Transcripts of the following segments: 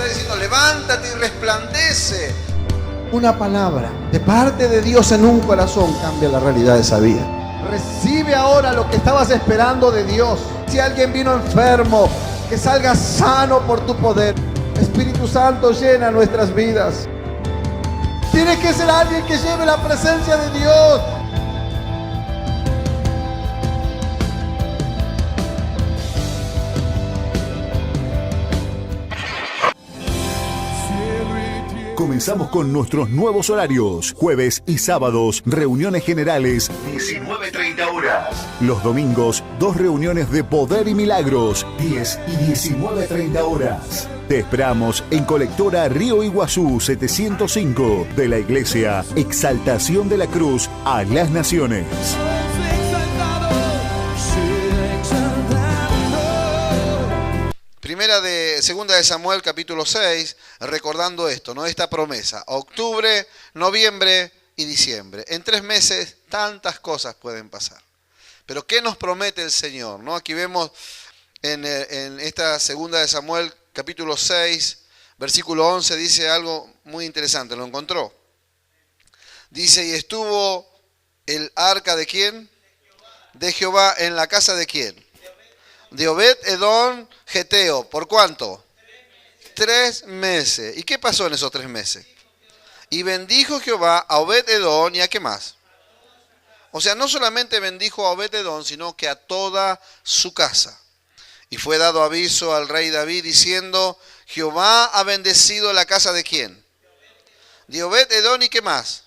está diciendo, levántate y resplandece. Una palabra de parte de Dios en un corazón cambia la realidad de esa vida. Recibe ahora lo que estabas esperando de Dios. Si alguien vino enfermo, que salga sano por tu poder. Espíritu Santo, llena nuestras vidas. Tiene que ser alguien que lleve la presencia de Dios. Comenzamos con nuestros nuevos horarios. Jueves y sábados, reuniones generales, 19:30 horas. Los domingos, 2 reuniones de poder y milagros, 10 y 19:30 horas. Te esperamos en Colectora Río Iguazú 705 de la Iglesia Exaltación de la Cruz a las Naciones. Segunda de Samuel, capítulo 6, recordando esto, ¿no? Esta promesa. Octubre, noviembre y diciembre. En 3 meses, tantas cosas pueden pasar. Pero ¿qué nos promete el Señor? ¿No? Aquí vemos en esta segunda de Samuel, capítulo 6, versículo 11, dice algo muy interesante. ¿Lo encontró? Dice, ¿y estuvo el arca de quién? De Jehová. ¿En la casa de quién? De Obed-Edom Geteo. ¿Por cuánto? 3 meses. ¿Y qué pasó en esos 3 meses? Y bendijo Jehová a Obed-Edom y a qué más. O sea, no solamente bendijo a Obed-Edom, sino que a toda su casa. Y fue dado aviso al rey David diciendo, Jehová ha bendecido la casa de quién. De Obed-Edom y qué más.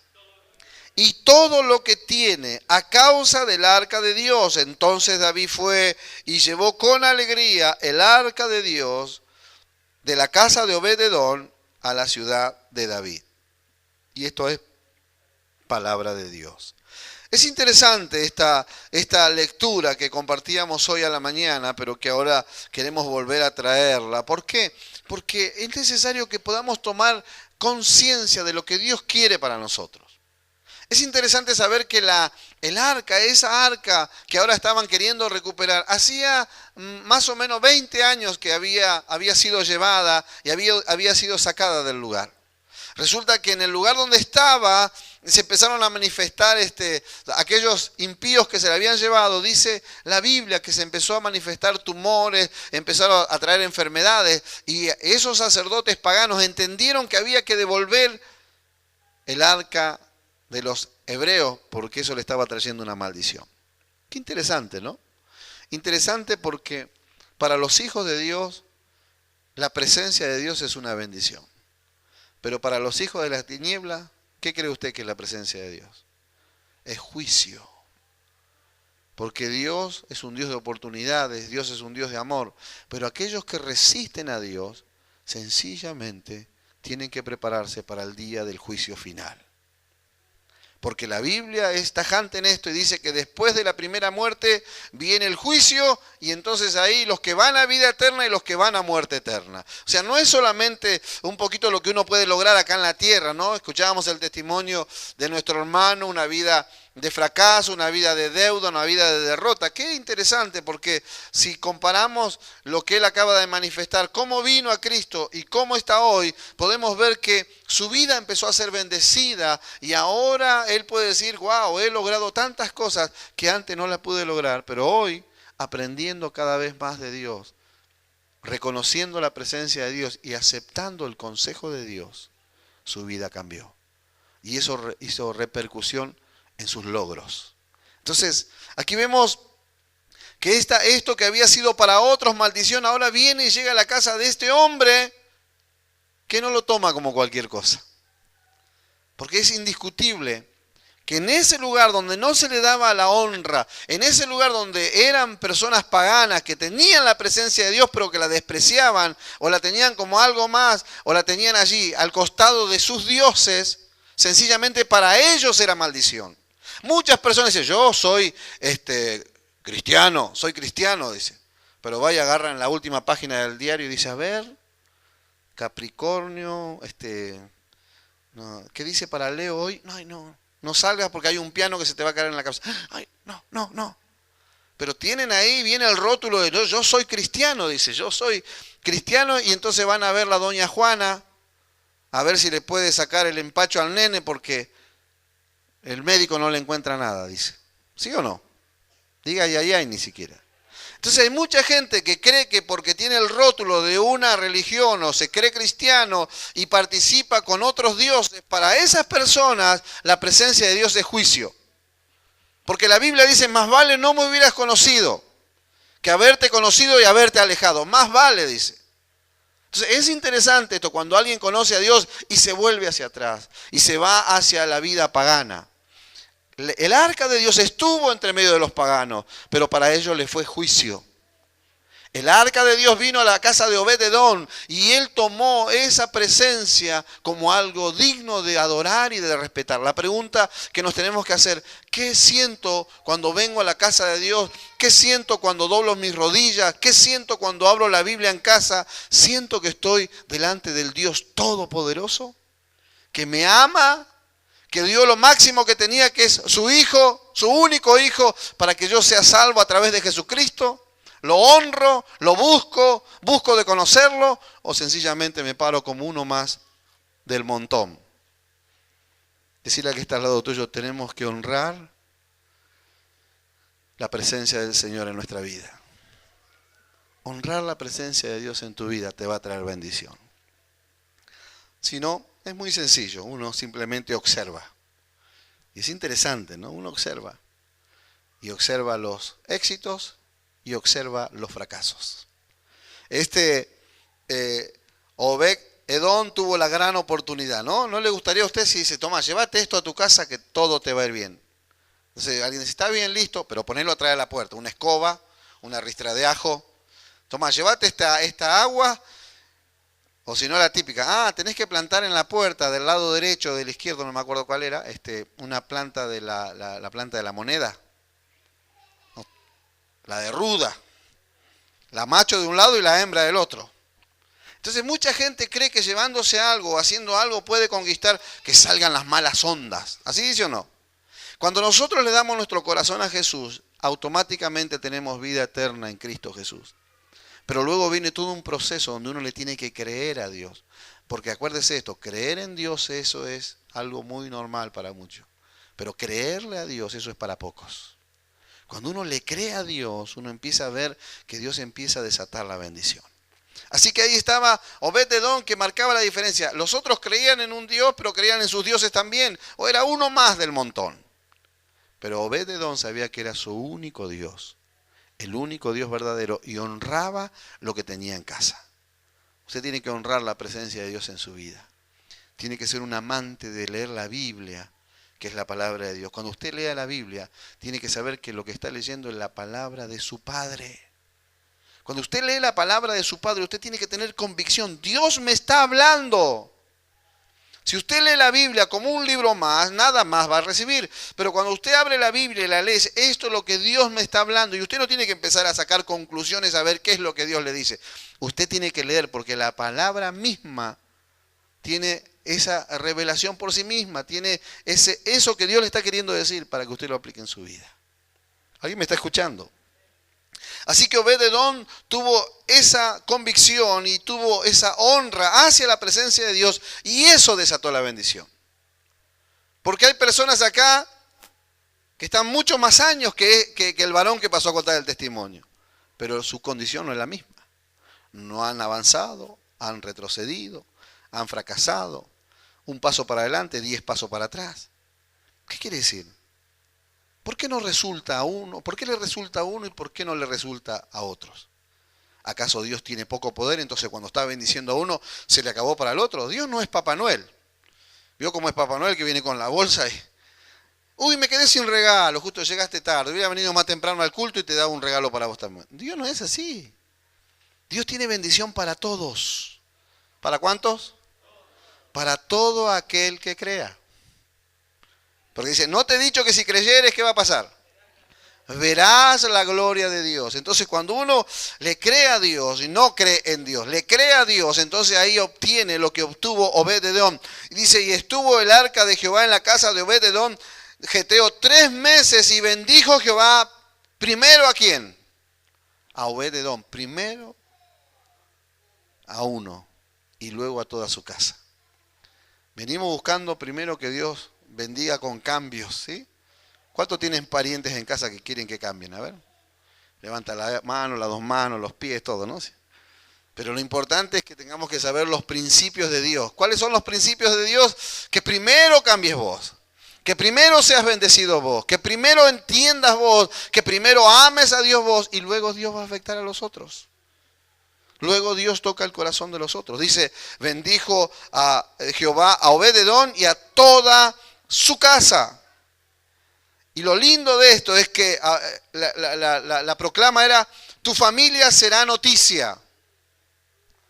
Y todo lo que tiene a causa del arca de Dios. Entonces David fue y llevó con alegría el arca de Dios de la casa de Obed-Edom a la ciudad de David. Y esto es palabra de Dios. Es interesante esta lectura que compartíamos hoy a la mañana, pero que ahora queremos volver a traerla. ¿Por qué? Porque es necesario que podamos tomar conciencia de lo que Dios quiere para nosotros. Es interesante saber que esa arca que ahora estaban queriendo recuperar, hacía más o menos 20 años que había sido llevada y había sido sacada del lugar. Resulta que en el lugar donde estaba se empezaron a manifestar aquellos impíos que se la habían llevado. Dice la Biblia que se empezó a manifestar tumores, empezaron a traer enfermedades y esos sacerdotes paganos entendieron que había que devolver el arca de los hebreos, porque eso le estaba trayendo una maldición. Qué interesante, ¿no? Interesante porque para los hijos de Dios, la presencia de Dios es una bendición. Pero para los hijos de las tinieblas, ¿qué cree usted que es la presencia de Dios? Es juicio. Porque Dios es un Dios de oportunidades, Dios es un Dios de amor. Pero aquellos que resisten a Dios, sencillamente tienen que prepararse para el día del juicio final. Porque la Biblia es tajante en esto y dice que después de la primera muerte viene el juicio y entonces ahí los que van a vida eterna y los que van a muerte eterna. O sea, no es solamente un poquito lo que uno puede lograr acá en la tierra, ¿no? Escuchábamos el testimonio de nuestro hermano, una vida de fracaso, una vida de deuda, una vida de derrota. Qué interesante, porque si comparamos lo que él acaba de manifestar, cómo vino a Cristo y cómo está hoy, podemos ver que su vida empezó a ser bendecida y ahora él puede decir, wow, he logrado tantas cosas que antes no las pude lograr, pero hoy, aprendiendo cada vez más de Dios, reconociendo la presencia de Dios y aceptando el consejo de Dios, su vida cambió. Y eso hizo repercusión en sus logros. Entonces, aquí vemos que esto que había sido para otros maldición, ahora viene y llega a la casa de este hombre que no lo toma como cualquier cosa. Porque es indiscutible que en ese lugar donde no se le daba la honra, en ese lugar donde eran personas paganas que tenían la presencia de Dios pero que la despreciaban o la tenían como algo más o la tenían allí al costado de sus dioses, sencillamente para ellos era maldición. Muchas personas dicen, yo soy cristiano, dice. Pero vaya, agarran la última página del diario y dice, a ver, Capricornio, no, ¿qué dice para Leo hoy? No salgas porque hay un piano que se te va a caer en la cabeza. Ay, no. Pero tienen ahí, viene el rótulo de yo soy cristiano, dice, yo soy cristiano, y entonces van a ver la doña Juana, a ver si le puede sacar el empacho al nene porque el médico no le encuentra nada, dice. ¿Sí o no? Diga ay, ni siquiera. Entonces hay mucha gente que cree que porque tiene el rótulo de una religión o se cree cristiano y participa con otros dioses, para esas personas la presencia de Dios es juicio. Porque la Biblia dice, más vale no me hubieras conocido que haberte conocido y haberte alejado. Más vale, dice. Entonces es interesante esto, cuando alguien conoce a Dios y se vuelve hacia atrás y se va hacia la vida pagana. El arca de Dios estuvo entre medio de los paganos, pero para ellos le fue juicio. El arca de Dios vino a la casa de Obed-Edom y él tomó esa presencia como algo digno de adorar y de respetar. La pregunta que nos tenemos que hacer, ¿qué siento cuando vengo a la casa de Dios? ¿Qué siento cuando doblo mis rodillas? ¿Qué siento cuando abro la Biblia en casa? ¿Siento que estoy delante del Dios Todopoderoso? ¿Que me ama? ¿Que dio lo máximo que tenía, que es su hijo, su único hijo, para que yo sea salvo a través de Jesucristo? ¿Lo honro? ¿Lo busco? ¿Busco de conocerlo? ¿O sencillamente me paro como uno más del montón? Decirle al que está al lado tuyo, tenemos que honrar la presencia del Señor en nuestra vida. Honrar la presencia de Dios en tu vida te va a traer bendición. Si no, es muy sencillo, uno simplemente observa. Y es interesante, ¿no? Uno observa. Y observa los éxitos y observa los fracasos. Obed-Edom tuvo la gran oportunidad, ¿no? ¿No le gustaría a usted si dice, toma, llévate esto a tu casa que todo te va a ir bien? Entonces alguien dice, está bien, listo, pero ponelo atrás de la puerta, una escoba, una ristra de ajo. Toma, llévate esta agua, o si no la típica, tenés que plantar en la puerta del lado derecho, del izquierdo, no me acuerdo cuál era, una planta de la planta de la moneda. La de ruda, la macho de un lado y la hembra del otro. Entonces mucha gente cree que llevándose algo, haciendo algo, puede conquistar que salgan las malas ondas. ¿Así dice o no? Cuando nosotros le damos nuestro corazón a Jesús, automáticamente tenemos vida eterna en Cristo Jesús. Pero luego viene todo un proceso donde uno le tiene que creer a Dios. Porque acuérdese esto, creer en Dios, eso es algo muy normal para muchos. Pero creerle a Dios, eso es para pocos. Cuando uno le cree a Dios, uno empieza a ver que Dios empieza a desatar la bendición. Así que ahí estaba Obed-Edom, que marcaba la diferencia. Los otros creían en un Dios, pero creían en sus dioses también. O era uno más del montón. Pero Obed-Edom sabía que era su único Dios. El único Dios verdadero. Y honraba lo que tenía en casa. Usted tiene que honrar la presencia de Dios en su vida. Tiene que ser un amante de leer la Biblia, que es la palabra de Dios. Cuando usted lea la Biblia, tiene que saber que lo que está leyendo es la palabra de su Padre. Cuando usted lee la palabra de su Padre, usted tiene que tener convicción. Dios me está hablando. Si usted lee la Biblia como un libro más, nada más va a recibir. Pero cuando usted abre la Biblia y la lee, esto es lo que Dios me está hablando. Y usted no tiene que empezar a sacar conclusiones a ver qué es lo que Dios le dice. Usted tiene que leer porque la palabra misma tiene esa revelación por sí misma, tiene eso que Dios le está queriendo decir para que usted lo aplique en su vida. ¿Alguien me está escuchando? Así que Obed-Edom tuvo esa convicción y tuvo esa honra hacia la presencia de Dios y eso desató la bendición. Porque hay personas acá que están mucho más años que el varón que pasó a contar el testimonio, pero su condición no es la misma. No han avanzado, han retrocedido, han fracasado. Un paso para adelante, 10 pasos para atrás. ¿Qué quiere decir? ¿Por qué no resulta a uno? ¿Por qué le resulta a uno y por qué no le resulta a otros? ¿Acaso Dios tiene poco poder? Entonces cuando está bendiciendo a uno, se le acabó para el otro. Dios no es Papá Noel. ¿Vio cómo es Papá Noel que viene con la bolsa y... Uy, me quedé sin regalo, justo llegaste tarde. Hubiera venido más temprano al culto y te daba un regalo para vos también. Dios no es así. Dios tiene bendición para todos. ¿Para cuántos? Para todo aquel que crea. Porque dice, no te he dicho que si creyeres, ¿qué va a pasar? Verás la gloria de Dios. Entonces cuando uno le cree a Dios y no cree en Dios, le cree a Dios, entonces ahí obtiene lo que obtuvo Obed-Edom. Dice, y estuvo el arca de Jehová en la casa de Obed-Edom, Geteo, 3 meses y bendijo Jehová Primero, ¿a quién? A Obed-Edom. Primero a uno y luego a toda su casa. Venimos buscando primero que Dios bendiga con cambios, ¿sí? ¿Cuántos tienen parientes en casa que quieren que cambien? A ver. Levanta la mano, las dos manos, los pies, todo, ¿no? Pero lo importante es que tengamos que saber los principios de Dios. ¿Cuáles son los principios de Dios? Que primero cambies vos. Que primero seas bendecido vos. Que primero entiendas vos. Que primero ames a Dios vos. Y luego Dios va a afectar a los otros. Luego Dios toca el corazón de los otros. Dice, bendijo a Jehová a Obed-Edom y a toda su casa. Y lo lindo de esto es que la proclama era, tu familia será noticia.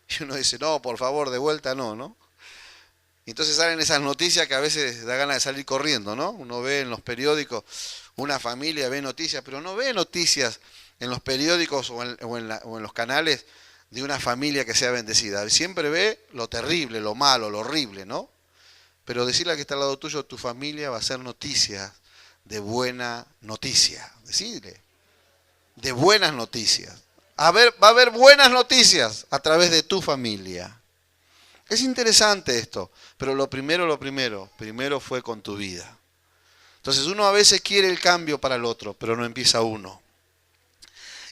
Y uno dice, no, por favor, de vuelta no. Y entonces salen esas noticias que a veces da ganas de salir corriendo, ¿no? Uno ve en los periódicos, una familia ve noticias, pero no ve noticias en los periódicos o en los canales de una familia que sea bendecida. Siempre ve lo terrible, lo malo, lo horrible, ¿no? Pero decirle al que está al lado tuyo, tu familia va a ser noticia de buena noticia. Decirle, de buenas noticias. Va a haber buenas noticias a través de tu familia. Es interesante esto, pero lo primero fue con tu vida. Entonces uno a veces quiere el cambio para el otro, pero no empieza uno.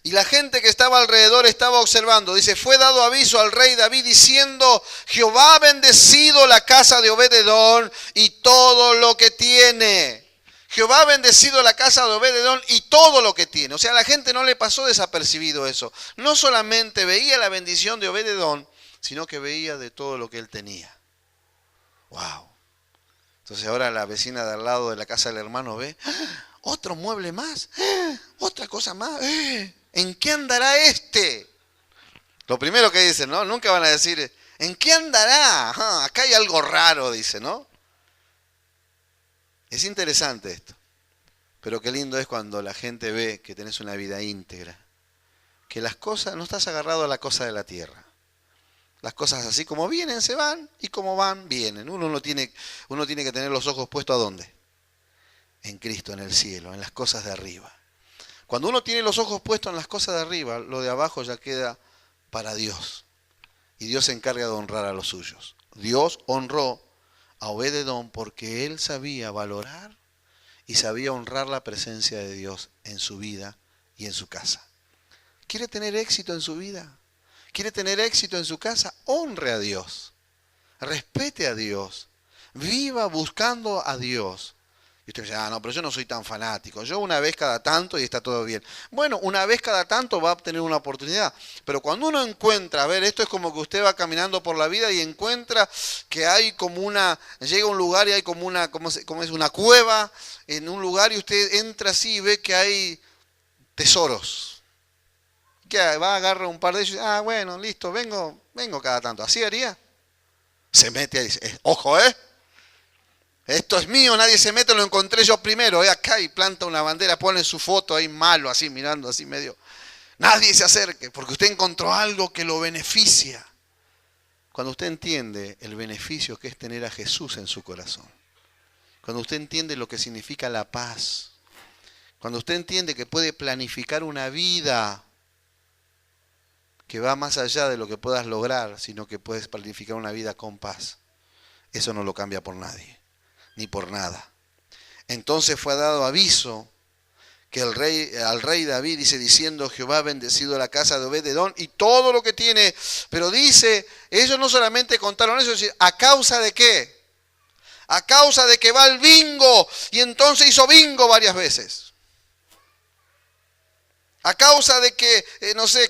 Y la gente que estaba alrededor estaba observando. Dice, fue dado aviso al rey David diciendo, Jehová ha bendecido la casa de Obed-Edom y todo lo que tiene. Jehová ha bendecido la casa de Obed-Edom y todo lo que tiene. O sea, a la gente no le pasó desapercibido eso. No solamente veía la bendición de Obed-Edom, sino que veía de todo lo que él tenía. ¡Wow! Entonces ahora la vecina de al lado de la casa del hermano ve, ¡ah! Otro mueble más, ¡ah! Otra cosa más, ¿en qué andará este? Lo primero que dicen, ¿no? Nunca van a decir, ¿en qué andará? Ajá, acá hay algo raro, dice, ¿no? Es interesante esto. Pero qué lindo es cuando la gente ve que tenés una vida íntegra. Que las cosas, no estás agarrado a la cosa de la tierra. Las cosas así como vienen, se van, y como van, vienen. Uno tiene que tener los ojos puestos ¿a dónde? En Cristo, en el cielo, en las cosas de arriba. Cuando uno tiene los ojos puestos en las cosas de arriba, lo de abajo ya queda para Dios. Y Dios se encarga de honrar a los suyos. Dios honró a Obed-Edom porque él sabía valorar y sabía honrar la presencia de Dios en su vida y en su casa. ¿Quiere tener éxito en su vida? ¿Quiere tener éxito en su casa? Honre a Dios. Respete a Dios. Viva buscando a Dios. Y usted dice, no, pero yo no soy tan fanático. Yo una vez cada tanto y está todo bien. Bueno, una vez cada tanto va a tener una oportunidad. Pero cuando uno encuentra, a ver, esto es como que usted va caminando por la vida y encuentra que hay como llega a un lugar y hay como es una cueva en un lugar y usted entra así y ve que hay tesoros. Que va, agarra un par de ellos y bueno, listo, vengo cada tanto. ¿Así haría? Se mete ahí, dice, ojo, esto es mío, nadie se mete, lo encontré yo primero. Acá y planta una bandera, pone su foto ahí malo, así mirando, así medio. Nadie se acerque, porque usted encontró algo que lo beneficia. Cuando usted entiende el beneficio que es tener a Jesús en su corazón. Cuando usted entiende lo que significa la paz. Cuando usted entiende que puede planificar una vida que va más allá de lo que puedas lograr, sino que puedes planificar una vida con paz. Eso no lo cambia por nadie. Ni por nada. Entonces fue dado aviso que al rey David, dice, diciendo, Jehová ha bendecido la casa de Obed-Edom y todo lo que tiene. Pero dice, ellos no solamente contaron eso, es ¿a causa de qué? A causa de que va al bingo, y entonces hizo bingo varias veces. A causa de que,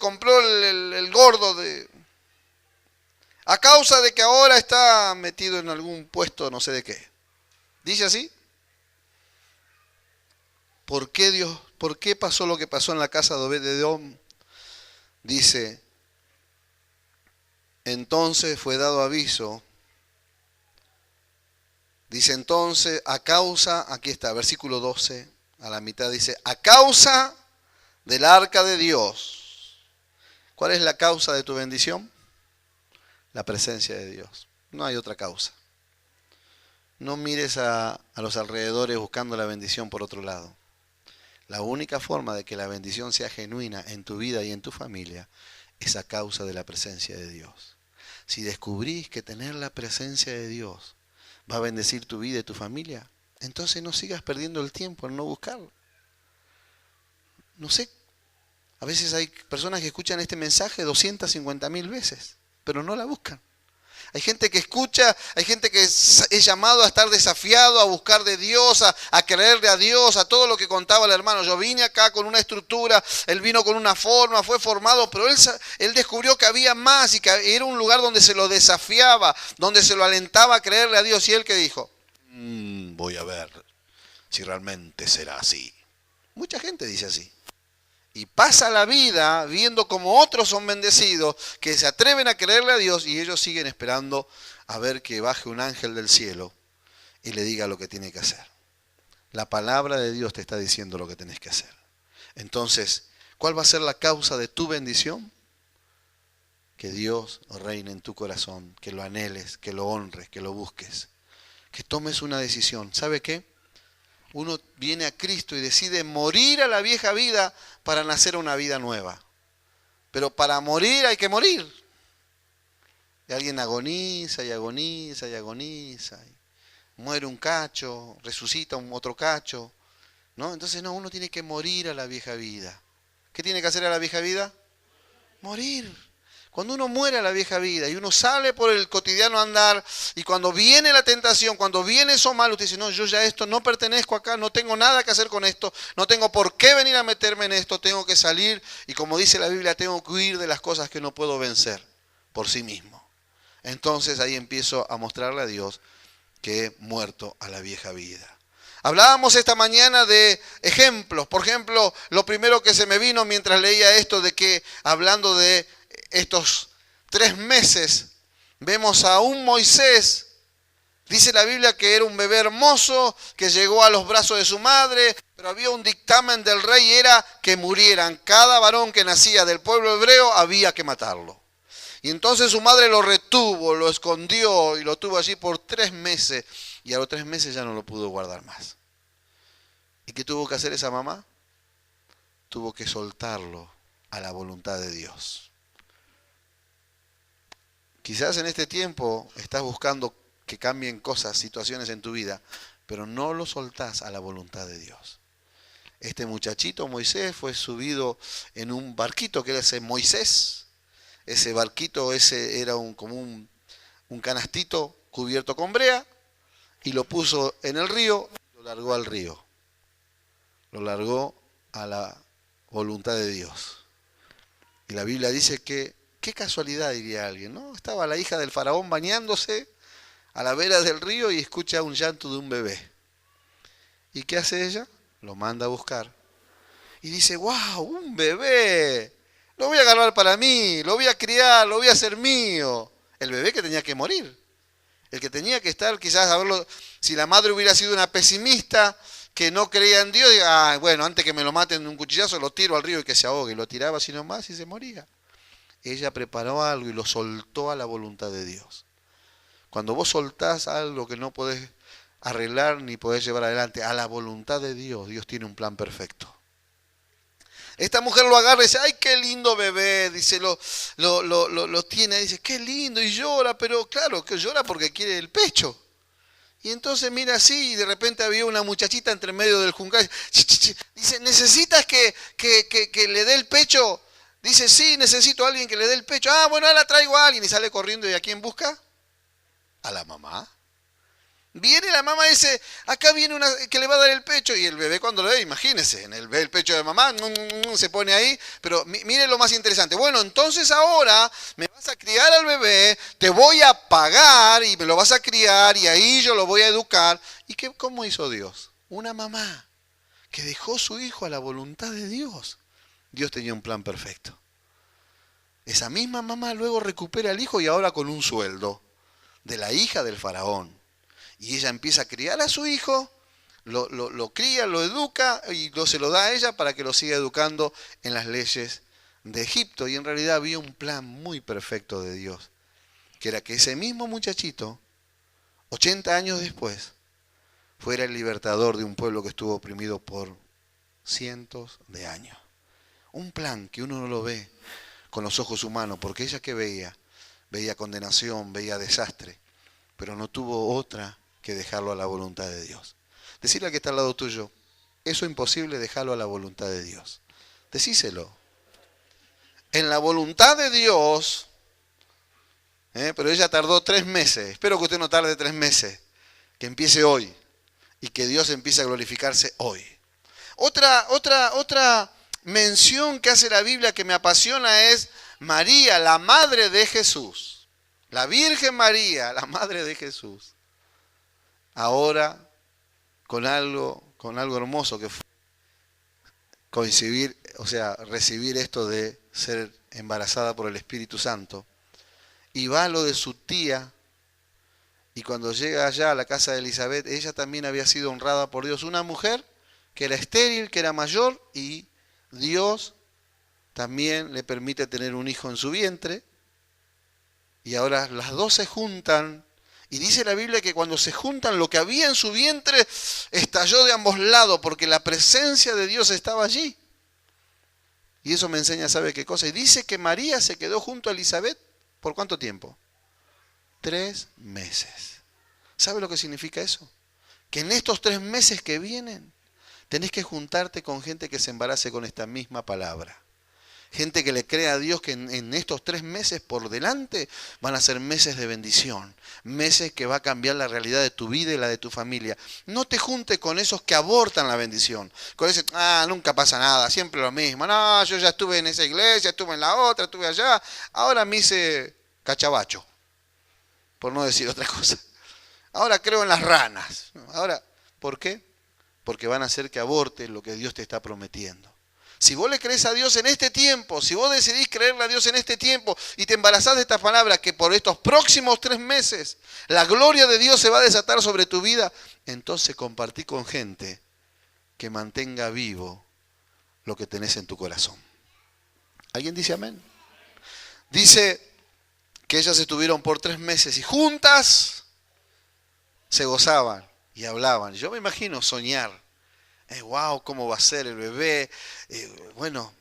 compró el gordo de... A causa de que ahora está metido en algún puesto, no sé de qué. ¿Dice así? ¿Por qué pasó lo que pasó en la casa de Obed-Edom? Dice, entonces fue dado aviso. Dice entonces, a causa, aquí está, versículo 12, a la mitad dice, a causa del arca de Dios. ¿Cuál es la causa de tu bendición? La presencia de Dios. No hay otra causa. No mires a los alrededores buscando la bendición por otro lado. La única forma de que la bendición sea genuina en tu vida y en tu familia es a causa de la presencia de Dios. Si descubrís que tener la presencia de Dios va a bendecir tu vida y tu familia, entonces no sigas perdiendo el tiempo en no buscarlo. No sé, a veces hay personas que escuchan este mensaje 250.000 veces, pero no la buscan. Hay gente que escucha, hay gente que es llamado a estar desafiado, a buscar de Dios, a creerle a Dios, a todo lo que contaba el hermano. Yo vine acá con una estructura, él vino con una forma, fue formado, pero él descubrió que había más y que era un lugar donde se lo desafiaba, donde se lo alentaba a creerle a Dios. Y él que dijo, voy a ver si realmente será así. Mucha gente dice así. Y pasa la vida viendo como otros son bendecidos, que se atreven a creerle a Dios y ellos siguen esperando a ver que baje un ángel del cielo y le diga lo que tiene que hacer. La palabra de Dios te está diciendo lo que tenés que hacer. Entonces, ¿cuál va a ser la causa de tu bendición? Que Dios reine en tu corazón, que lo anheles, que lo honres, que lo busques, que tomes una decisión. ¿Sabe qué? Uno viene a Cristo y decide morir a la vieja vida para nacer a una vida nueva. Pero para morir hay que morir. Y alguien agoniza y agoniza y agoniza. Y muere un cacho, resucita un otro cacho. ¿No? Entonces no, uno tiene que morir a la vieja vida. ¿Qué tiene que hacer a la vieja vida? Morir. Cuando uno muere a la vieja vida y uno sale por el cotidiano andar y cuando viene la tentación, cuando viene eso malo, usted dice, no, yo ya esto no pertenezco acá, no tengo nada que hacer con esto, no tengo por qué venir a meterme en esto, tengo que salir y como dice la Biblia, tengo que huir de las cosas que no puedo vencer por sí mismo. Entonces ahí empiezo a mostrarle a Dios que he muerto a la vieja vida. Hablábamos esta mañana de ejemplos. Por ejemplo, lo primero que se me vino mientras leía esto de que hablando de estos 3 meses, vemos a un Moisés, dice la Biblia que era un bebé hermoso, que llegó a los brazos de su madre, pero había un dictamen del rey, era que murieran. Cada varón que nacía del pueblo hebreo había que matarlo. Y entonces su madre lo retuvo, lo escondió y lo tuvo allí por 3 meses. Y a los 3 meses ya no lo pudo guardar más. ¿Y qué tuvo que hacer esa mamá? Tuvo que soltarlo a la voluntad de Dios. Quizás en este tiempo estás buscando que cambien cosas, situaciones en tu vida, pero no lo soltás a la voluntad de Dios. Este muchachito Moisés fue subido en un barquito que era ese Moisés. Ese barquito ese era como un canastito cubierto con brea y lo puso en el río y lo largó al río. Lo largó a la voluntad de Dios. Y la Biblia dice que, qué casualidad diría alguien, ¿no? Estaba la hija del faraón bañándose a la vera del río y escucha un llanto de un bebé. ¿Y qué hace ella? Lo manda a buscar. Y dice, wow, un bebé. Lo voy a agarrar para mí, lo voy a criar, lo voy a hacer mío. El bebé que tenía que morir. El que tenía que estar, quizás, a verlo, si la madre hubiera sido una pesimista, que no creía en Dios, diga, bueno, antes que me lo maten de un cuchillazo, lo tiro al río y que se ahogue. Y lo tiraba así nomás y se moría. Ella preparó algo y lo soltó a la voluntad de Dios. Cuando vos soltás algo que no podés arreglar ni podés llevar adelante, a la voluntad de Dios, Dios tiene un plan perfecto. Esta mujer lo agarra y dice, ay, qué lindo bebé, dice, lo tiene, dice, qué lindo, y llora, pero claro, que llora porque quiere el pecho. Y entonces mira así, y de repente había una muchachita entre medio del juncal, dice, ¿necesitas que le dé el pecho? Dice, sí, necesito a alguien que le dé el pecho. Ah, bueno, ahora traigo a alguien. Y sale corriendo. ¿Y a quién busca? A la mamá. Viene la mamá y dice, acá viene una que le va a dar el pecho. Y el bebé cuando lo ve, imagínense, ve el pecho de mamá, se pone ahí. Pero mire lo más interesante. Bueno, entonces ahora me vas a criar al bebé, te voy a pagar y me lo vas a criar y ahí yo lo voy a educar. ¿Y cómo hizo Dios? Una mamá que dejó su hijo a la voluntad de Dios. Dios tenía un plan perfecto. Esa misma mamá luego recupera al hijo y ahora con un sueldo de la hija del faraón. Y ella empieza a criar a su hijo, lo cría, lo educa y se lo da a ella para que lo siga educando en las leyes de Egipto. Y en realidad había un plan muy perfecto de Dios, que era que ese mismo muchachito, 80 años después, fuera el libertador de un pueblo que estuvo oprimido por cientos de años. Un plan que uno no lo ve con los ojos humanos, porque ella que veía, veía condenación, veía desastre, pero no tuvo otra que dejarlo a la voluntad de Dios. Decirle al que está al lado tuyo, eso es imposible, dejarlo a la voluntad de Dios. Decíselo. En la voluntad de Dios, pero ella tardó 3 meses, espero que usted no tarde 3 meses, que empiece hoy y que Dios empiece a glorificarse hoy. Otra mención que hace la Biblia que me apasiona es María, la madre de Jesús. La Virgen María, la madre de Jesús. Ahora, con algo hermoso que fue recibir esto de ser embarazada por el Espíritu Santo. Y va a lo de su tía, y cuando llega allá a la casa de Elizabeth, ella también había sido honrada por Dios. Una mujer que era estéril, que era mayor, y Dios también le permite tener un hijo en su vientre. Y ahora las dos se juntan. Y dice la Biblia que cuando se juntan, lo que había en su vientre estalló de ambos lados, porque la presencia de Dios estaba allí. Y eso me enseña, ¿sabe qué cosa? Y dice que María se quedó junto a Elizabeth, ¿por cuánto tiempo? 3 meses. ¿Sabe lo que significa eso? Que en estos 3 meses que vienen, tenés que juntarte con gente que se embarace con esta misma palabra. Gente que le cree a Dios que en estos 3 meses por delante van a ser meses de bendición. Meses que va a cambiar la realidad de tu vida y la de tu familia. No te juntes con esos que abortan la bendición. Con ese, nunca pasa nada, siempre lo mismo. No, yo ya estuve en esa iglesia, estuve en la otra, estuve allá. Ahora me hice cachabacho, por no decir otra cosa. Ahora creo en las ranas. Ahora, ¿por qué? Porque van a hacer que abortes lo que Dios te está prometiendo. Si vos le crees a Dios en este tiempo, si vos decidís creerle a Dios en este tiempo y te embarazás de esta palabra que por estos próximos 3 meses la gloria de Dios se va a desatar sobre tu vida, entonces compartí con gente que mantenga vivo lo que tenés en tu corazón. ¿Alguien dice amén? Dice que ellas estuvieron por 3 meses y juntas se gozaban y hablaban. Yo me imagino soñar. Wow, ¿cómo va a ser el bebé?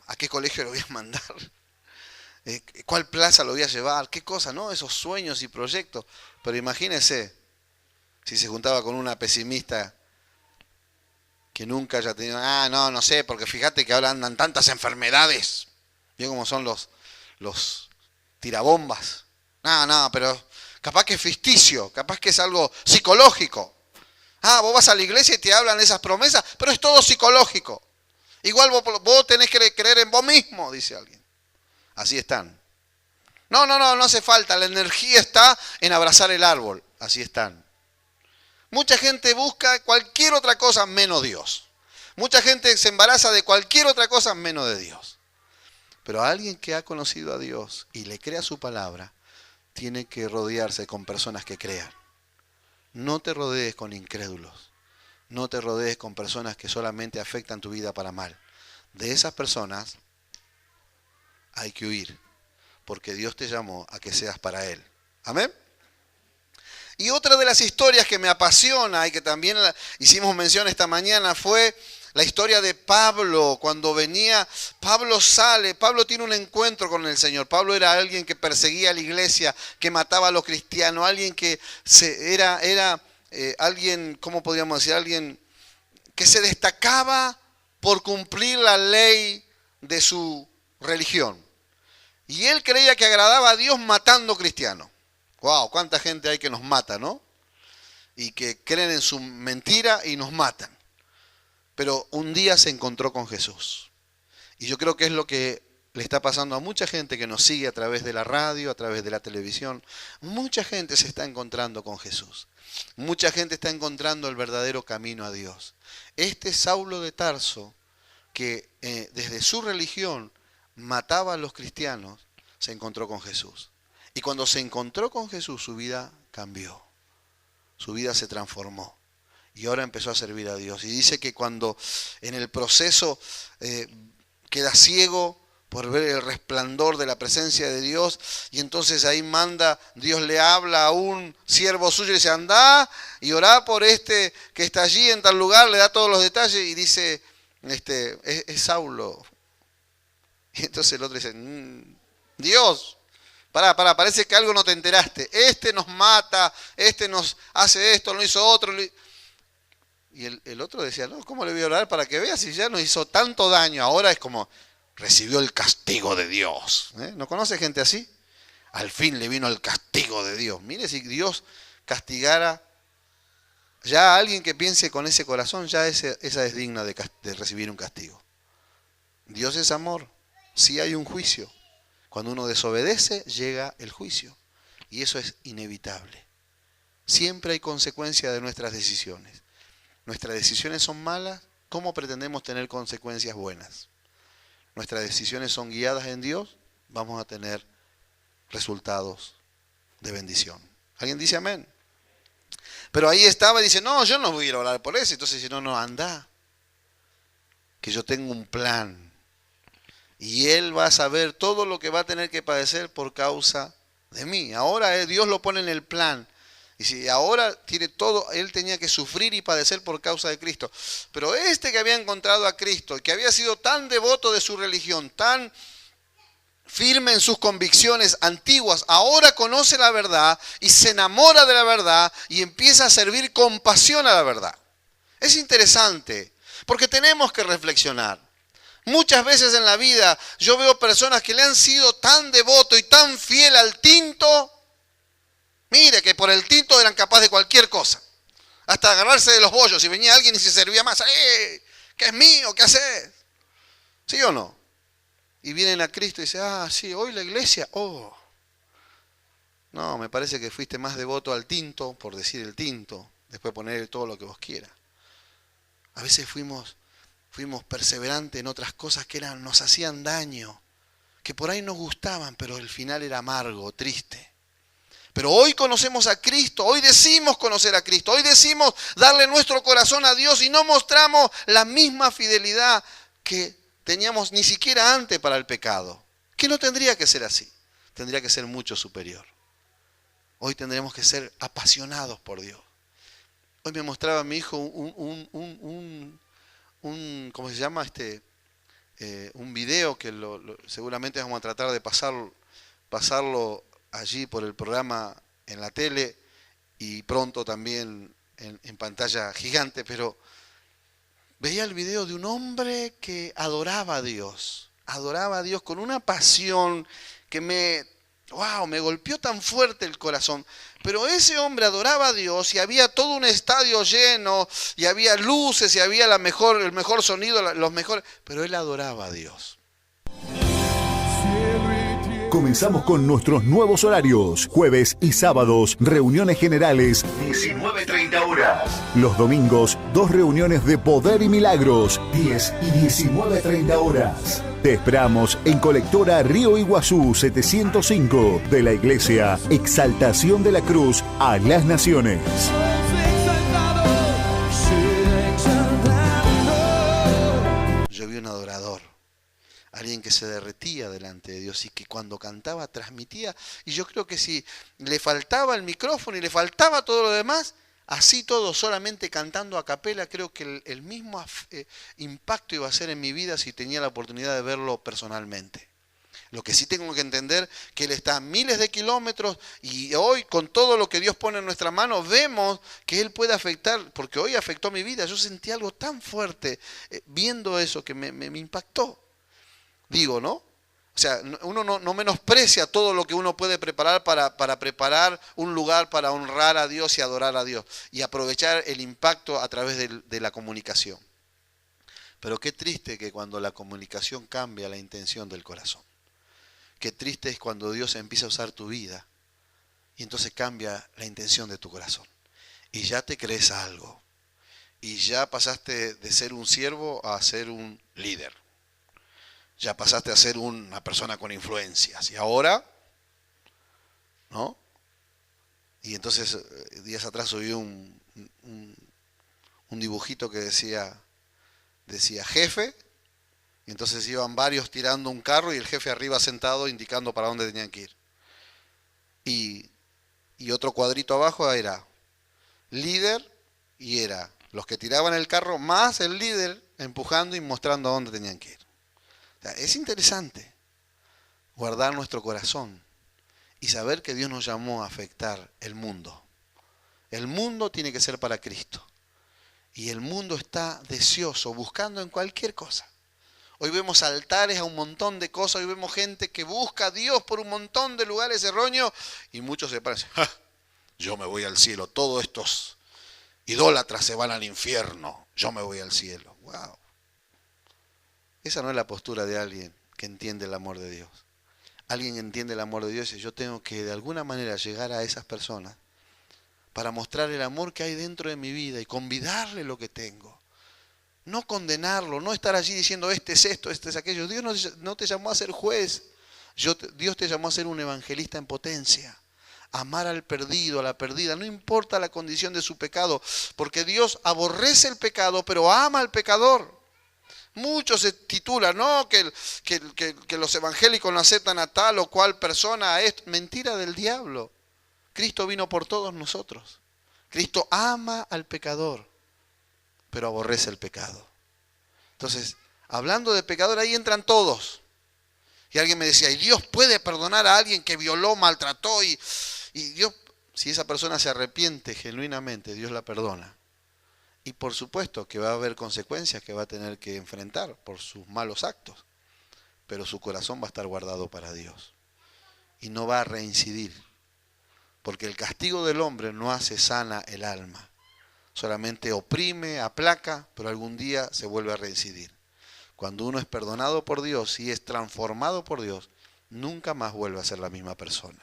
¿A qué colegio lo voy a mandar? ¿Cuál plaza lo voy a llevar? ¿Qué cosa, no? Esos sueños y proyectos. Pero imagínese si se juntaba con una pesimista que nunca haya tenido, no sé, porque fíjate que ahora andan tantas enfermedades. ¿Vio cómo son los tirabombas? No, pero capaz que es ficticio, capaz que es algo psicológico. Vos vas a la iglesia y te hablan esas promesas, pero es todo psicológico. Igual vos tenés que creer en vos mismo, dice alguien. Así están. No hace falta, la energía está en abrazar el árbol. Así están. Mucha gente busca cualquier otra cosa menos Dios. Mucha gente se embaraza de cualquier otra cosa menos de Dios. Pero alguien que ha conocido a Dios y le crea su palabra, tiene que rodearse con personas que crean. No te rodees con incrédulos. No te rodees con personas que solamente afectan tu vida para mal. De esas personas hay que huir, porque Dios te llamó a que seas para Él. Amén. Y otra de las historias que me apasiona y que también hicimos mención esta mañana fue la historia de Pablo. Cuando venía, Pablo tiene un encuentro con el Señor. Pablo era alguien que perseguía a la iglesia, que mataba a los cristianos, alguien que era alguien, ¿cómo podríamos decir? Alguien que se destacaba por cumplir la ley de su religión. Y él creía que agradaba a Dios matando cristianos. Wow, cuánta gente hay que nos mata, ¿no? Y que creen en su mentira y nos matan. Pero un día se encontró con Jesús. Y yo creo que es lo que le está pasando a mucha gente que nos sigue a través de la radio, a través de la televisión. Mucha gente se está encontrando con Jesús. Mucha gente está encontrando el verdadero camino a Dios. Este Saulo de Tarso, que desde su religión mataba a los cristianos, se encontró con Jesús. Y cuando se encontró con Jesús, su vida cambió. Su vida se transformó. Y ahora empezó a servir a Dios. Y dice que cuando en el proceso queda ciego por ver el resplandor de la presencia de Dios, y entonces ahí Dios le habla a un siervo suyo y dice, andá y orá por este que está allí en tal lugar, le da todos los detalles y dice, es Saulo. Y entonces el otro dice, Dios, parece que algo no te enteraste. Este nos mata, este nos hace esto, lo hizo otro. Y el otro decía, no, ¿cómo le voy a orar para que vea si ya nos hizo tanto daño? Ahora es como, recibió el castigo de Dios. ¿No conoce gente así? Al fin le vino el castigo de Dios. Mire, si Dios castigara ya a alguien que piense con ese corazón, ya esa es digna de recibir un castigo. Dios es amor. Sí hay un juicio. Cuando uno desobedece, llega el juicio. Y eso es inevitable. Siempre hay consecuencia de nuestras decisiones. Nuestras decisiones son malas, ¿cómo pretendemos tener consecuencias buenas? Nuestras decisiones son guiadas en Dios, vamos a tener resultados de bendición. ¿Alguien dice amén? Pero ahí estaba y dice, no, yo no voy a ir a orar por eso. Entonces dice, no, anda. Que yo tengo un plan. Y él va a saber todo lo que va a tener que padecer por causa de mí. Ahora Dios lo pone en el plan. Y si ahora tiene todo, él tenía que sufrir y padecer por causa de Cristo. Pero este que había encontrado a Cristo, que había sido tan devoto de su religión, tan firme en sus convicciones antiguas, ahora conoce la verdad y se enamora de la verdad y empieza a servir con pasión a la verdad. Es interesante, porque tenemos que reflexionar. Muchas veces en la vida yo veo personas que le han sido tan devotos y tan fiel al tinto. Mire, que por el tinto eran capaces de cualquier cosa. Hasta agarrarse de los bollos. Si venía alguien y se servía más, ¿qué es mío? ¿Qué haces? ¿Sí o no? Y vienen a Cristo y dicen, sí, hoy la iglesia, No, me parece que fuiste más devoto al tinto, por decir el tinto. Después poner todo lo que vos quieras. A veces fuimos perseverantes en otras cosas que nos hacían daño. Que por ahí nos gustaban, pero el final era amargo, triste. Pero hoy conocemos a Cristo, hoy decimos conocer a Cristo, hoy decimos darle nuestro corazón a Dios y no mostramos la misma fidelidad que teníamos ni siquiera antes para el pecado. Que no tendría que ser así, tendría que ser mucho superior. Hoy tendremos que ser apasionados por Dios. Hoy me mostraba mi hijo ¿cómo se llama? Un video que seguramente vamos a tratar de pasarlo allí por el programa en la tele y pronto también en pantalla gigante, pero veía el video de un hombre que adoraba a Dios con una pasión que me golpeó tan fuerte el corazón. Pero ese hombre adoraba a Dios y había todo un estadio lleno y había luces y había el mejor sonido, los mejores, pero él adoraba a Dios. Comenzamos con nuestros nuevos horarios. Jueves y sábados, reuniones generales, 19:30 horas. Los domingos, 2 reuniones de poder y milagros, 10 y 19:30 horas. Te esperamos en Colectora Río Iguazú 705 de la Iglesia Exaltación de la Cruz a las Naciones. Yo vi un adorador. Alguien que se derretía delante de Dios y que cuando cantaba transmitía. Y yo creo que si le faltaba el micrófono y le faltaba todo lo demás, así todo solamente cantando a capela, creo que el mismo impacto iba a ser en mi vida si tenía la oportunidad de verlo personalmente. Lo que sí tengo que entender que Él está a miles de kilómetros y hoy con todo lo que Dios pone en nuestra mano vemos que Él puede afectar, porque hoy afectó mi vida. Yo sentí algo tan fuerte viendo eso que me impactó. Digo, ¿no? O sea, uno no menosprecia todo lo que uno puede preparar para preparar un lugar para honrar a Dios y adorar a Dios y aprovechar el impacto a través de la comunicación. Pero qué triste que cuando la comunicación cambia la intención del corazón. Qué triste es cuando Dios empieza a usar tu vida y entonces cambia la intención de tu corazón. Y ya te crees algo. Y ya pasaste de ser un siervo a ser un líder. Ya pasaste a ser una persona con influencias. Y ahora, ¿no? Y entonces, días atrás subí un dibujito que decía jefe. Y entonces iban varios tirando un carro y el jefe arriba sentado indicando para dónde tenían que ir. Y otro cuadrito abajo era líder y era los que tiraban el carro más el líder empujando y mostrando a dónde tenían que ir. O sea, es interesante guardar nuestro corazón y saber que Dios nos llamó a afectar el mundo. El mundo tiene que ser para Cristo. Y el mundo está deseoso, buscando en cualquier cosa. Hoy vemos altares a un montón de cosas, hoy vemos gente que busca a Dios por un montón de lugares erróneos y muchos se parecen, ¡ja! Yo me voy al cielo, todos estos idólatras se van al infierno, yo me voy al cielo. ¡Wow! Esa no es la postura de alguien que entiende el amor de Dios. Alguien que entiende el amor de Dios y yo tengo que de alguna manera llegar a esas personas para mostrar el amor que hay dentro de mi vida y convidarle lo que tengo. No condenarlo, no estar allí diciendo este es esto, este es aquello. Dios no te llamó a ser juez. Dios te llamó a ser un evangelista en potencia. Amar al perdido, a la perdida, no importa la condición de su pecado, porque Dios aborrece el pecado, pero ama al pecador. Muchos se titulan, no, que los evangélicos no aceptan a tal o cual persona. Mentira del diablo. Cristo vino por todos nosotros. Cristo ama al pecador, pero aborrece el pecado. Entonces, hablando de pecador, ahí entran todos. Y alguien me decía, ¿y Dios puede perdonar a alguien que violó, maltrató? Y Dios, si esa persona se arrepiente genuinamente, Dios la perdona. Y por supuesto que va a haber consecuencias que va a tener que enfrentar por sus malos actos. Pero su corazón va a estar guardado para Dios. Y no va a reincidir. Porque el castigo del hombre no hace sana el alma. Solamente oprime, aplaca, pero algún día se vuelve a reincidir. Cuando uno es perdonado por Dios y es transformado por Dios, nunca más vuelve a ser la misma persona.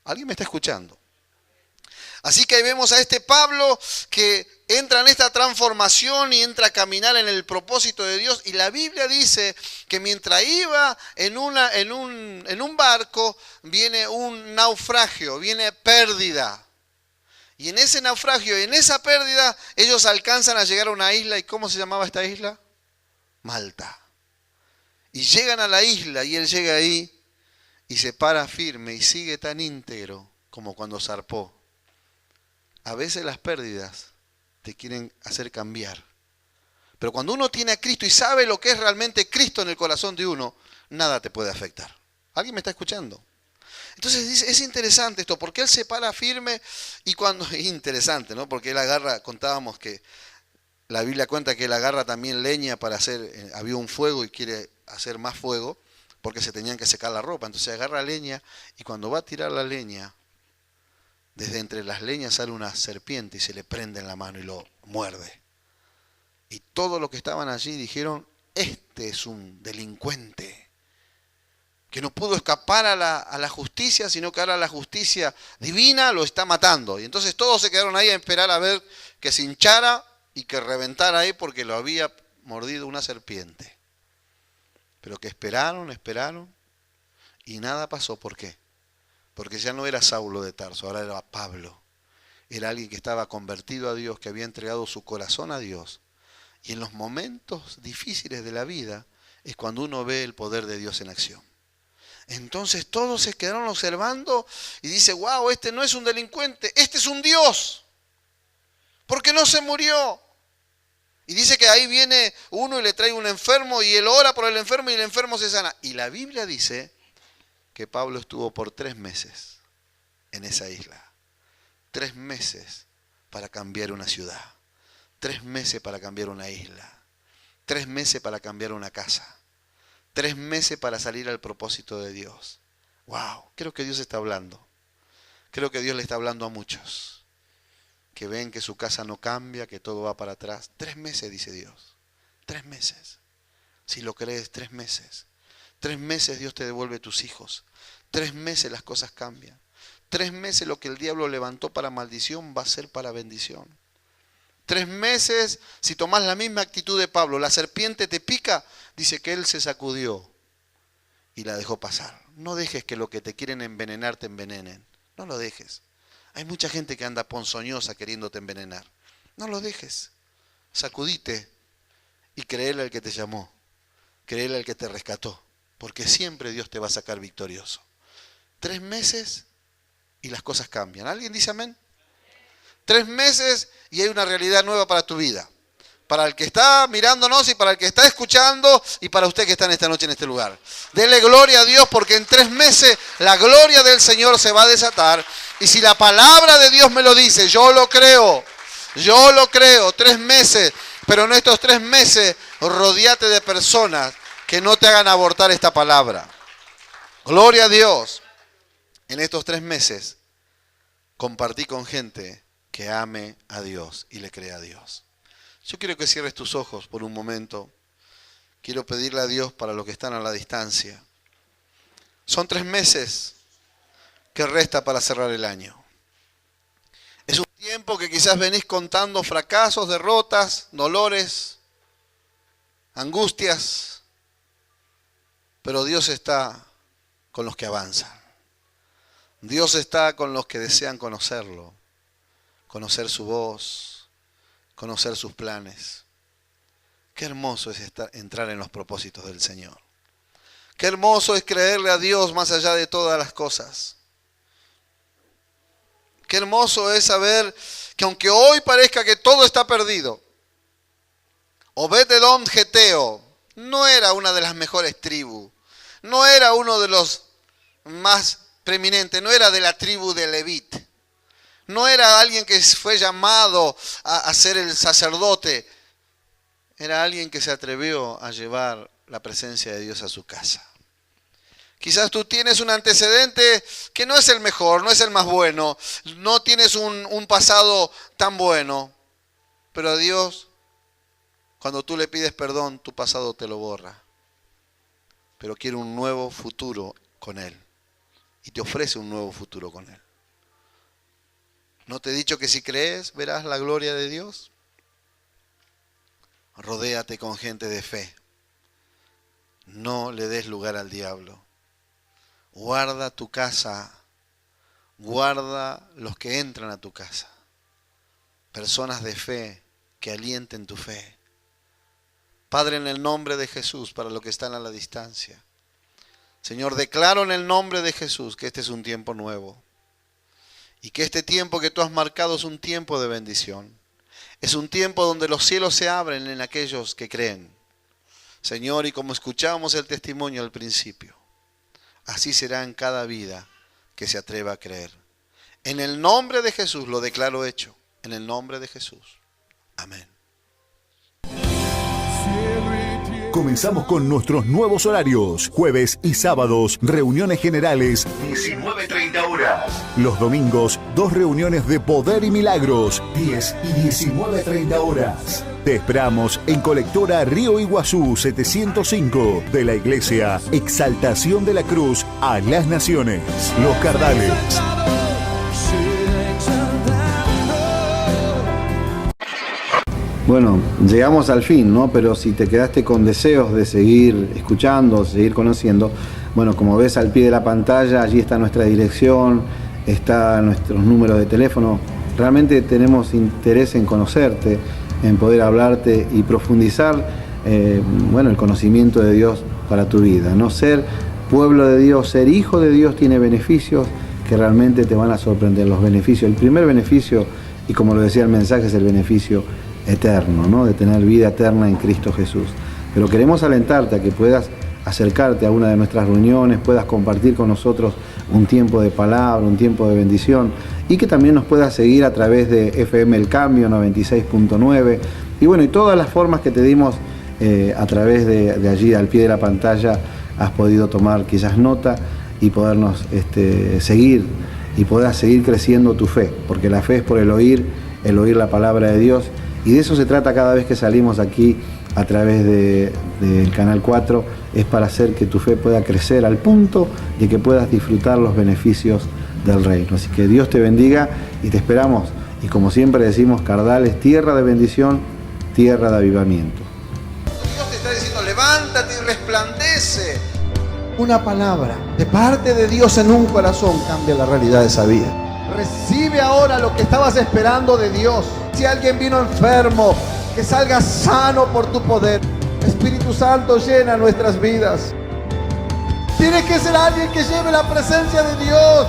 ¿Alguien me está escuchando? Así que ahí vemos a este Pablo que entra en esta transformación y entra a caminar en el propósito de Dios. Y la Biblia dice que mientras iba en un barco, viene un naufragio, viene pérdida. Y en ese naufragio, en esa pérdida, ellos alcanzan a llegar a una isla. ¿Y cómo se llamaba esta isla? Malta. Y llegan a la isla y él llega ahí y se para firme y sigue tan íntegro como cuando zarpó. A veces las pérdidas te quieren hacer cambiar. Pero cuando uno tiene a Cristo y sabe lo que es realmente Cristo en el corazón de uno, nada te puede afectar. ¿Alguien me está escuchando? Entonces es interesante esto, porque él se para firme y cuando... Es interesante, ¿no? Porque él agarra, contábamos que la Biblia cuenta que él agarra también leña para hacer... había un fuego y quiere hacer más fuego, porque se tenían que secar la ropa. Entonces agarra leña y cuando va a tirar la leña, desde entre las leñas sale una serpiente y se le prende en la mano y lo muerde. Y todos los que estaban allí dijeron, este es un delincuente, que no pudo escapar a la justicia, sino que ahora la justicia divina lo está matando. Y entonces todos se quedaron ahí a esperar a ver que se hinchara y que reventara ahí porque lo había mordido una serpiente. Pero que esperaron y nada pasó. ¿Por qué? Porque ya no era Saulo de Tarso, ahora era Pablo. Era alguien que estaba convertido a Dios, que había entregado su corazón a Dios. Y en los momentos difíciles de la vida es cuando uno ve el poder de Dios en acción. Entonces todos se quedaron observando y dice, wow, este no es un delincuente, este es un Dios. Porque no se murió. Y dice que ahí viene uno y le trae un enfermo y él ora por el enfermo y el enfermo se sana. Y la Biblia dice que Pablo estuvo por 3 meses en esa isla. 3 meses para cambiar una ciudad. 3 meses para cambiar una isla. 3 meses para cambiar una casa. 3 meses para salir al propósito de Dios. Wow, creo que Dios está hablando. Creo que Dios le está hablando a muchos que ven que su casa no cambia, que todo va para atrás. 3 meses, dice Dios. 3 meses. Si lo crees, 3 meses. 3 meses Dios te devuelve tus hijos. 3 meses las cosas cambian. 3 meses lo que el diablo levantó para maldición va a ser para bendición. 3 meses, si tomás la misma actitud de Pablo, la serpiente te pica, dice que él se sacudió y la dejó pasar. No dejes que lo que te quieren envenenar te envenenen. No lo dejes. Hay mucha gente que anda ponzoñosa queriéndote envenenar. No lo dejes. Sacudite y créele al que te llamó. Créele al que te rescató. Porque siempre Dios te va a sacar victorioso. 3 meses y las cosas cambian. ¿Alguien dice amén? 3 meses y hay una realidad nueva para tu vida. Para el que está mirándonos y para el que está escuchando y para usted que está en esta noche en este lugar. Dele gloria a Dios porque en 3 meses la gloria del Señor se va a desatar. Y si la palabra de Dios me lo dice, yo lo creo. Yo lo creo. 3 meses. Pero en estos 3 meses rodeate de personas que no te hagan abortar esta palabra. Gloria a Dios. En estos 3 meses compartí con gente que ame a Dios y le crea a Dios. Yo quiero que cierres tus ojos por un momento. Quiero pedirle a Dios para los que están a la distancia. Son 3 meses que resta para cerrar el año. Es un tiempo que quizás venís contando fracasos, derrotas, dolores, angustias. Pero Dios está con los que avanzan. Dios está con los que desean conocerlo, conocer su voz, conocer sus planes. Qué hermoso es entrar en los propósitos del Señor. Qué hermoso es creerle a Dios más allá de todas las cosas. Qué hermoso es saber que aunque hoy parezca que todo está perdido, Obed-Edom Geteo no era una de las mejores tribus, no era uno de los más preeminentes, no era de la tribu de Levit. No era alguien que fue llamado a ser el sacerdote. Era alguien que se atrevió a llevar la presencia de Dios a su casa. Quizás tú tienes un antecedente que no es el mejor, no es el más bueno. No tienes un pasado tan bueno. Pero a Dios, cuando tú le pides perdón, tu pasado te lo borra. Pero quiere un nuevo futuro con Él. Y te ofrece un nuevo futuro con Él. ¿No te he dicho que si crees verás la gloria de Dios? Rodéate con gente de fe. No le des lugar al diablo. Guarda tu casa. Guarda los que entran a tu casa. Personas de fe que alienten tu fe. Padre, en el nombre de Jesús, para los que están a la distancia. Señor, declaro en el nombre de Jesús que este es un tiempo nuevo. Y que este tiempo que tú has marcado es un tiempo de bendición. Es un tiempo donde los cielos se abren en aquellos que creen. Señor, y como escuchábamos el testimonio al principio, así será en cada vida que se atreva a creer. En el nombre de Jesús lo declaro hecho. En el nombre de Jesús. Amén. Comenzamos con nuestros nuevos horarios. Jueves y sábados, reuniones generales, 19:30 horas. Los domingos, 2 reuniones de poder y milagros, 10 y 19:30 horas. Te esperamos en Colectora Río Iguazú 705 de la Iglesia Exaltación de la Cruz a las Naciones. Los Cardales. Bueno, llegamos al fin, ¿no? Pero si te quedaste con deseos de seguir escuchando, seguir conociendo, bueno, como ves al pie de la pantalla, allí está nuestra dirección, está nuestros números de teléfono. Realmente tenemos interés en conocerte, en poder hablarte y profundizar, el conocimiento de Dios para tu vida, ¿no? Ser pueblo de Dios, ser hijo de Dios tiene beneficios que realmente te van a sorprender. Los beneficios, el primer beneficio, y como lo decía el mensaje, es el beneficio eterno, ¿no? De tener vida eterna en Cristo Jesús. Pero queremos alentarte a que puedas acercarte a una de nuestras reuniones, puedas compartir con nosotros un tiempo de palabra, un tiempo de bendición, y que también nos puedas seguir a través de FM El Cambio 96.9 y todas las formas que te dimos a través de allí al pie de la pantalla. Has podido tomar quizás nota y podernos seguir y puedas seguir creciendo tu fe, porque la fe es por el oír la palabra de Dios. Y de eso se trata cada vez que salimos aquí a través del Canal 4, es para hacer que tu fe pueda crecer al punto de que puedas disfrutar los beneficios del reino. Así que Dios te bendiga y te esperamos. Y como siempre decimos, Cardales, tierra de bendición, tierra de avivamiento. Dios te está diciendo, levántate y resplandece. Una palabra de parte de Dios en un corazón cambia la realidad de esa vida. Recibe ahora lo que estabas esperando de Dios. Si alguien vino enfermo, que salga sano por tu poder. Espíritu Santo, llena nuestras vidas. Tienes que ser alguien que lleve la presencia de Dios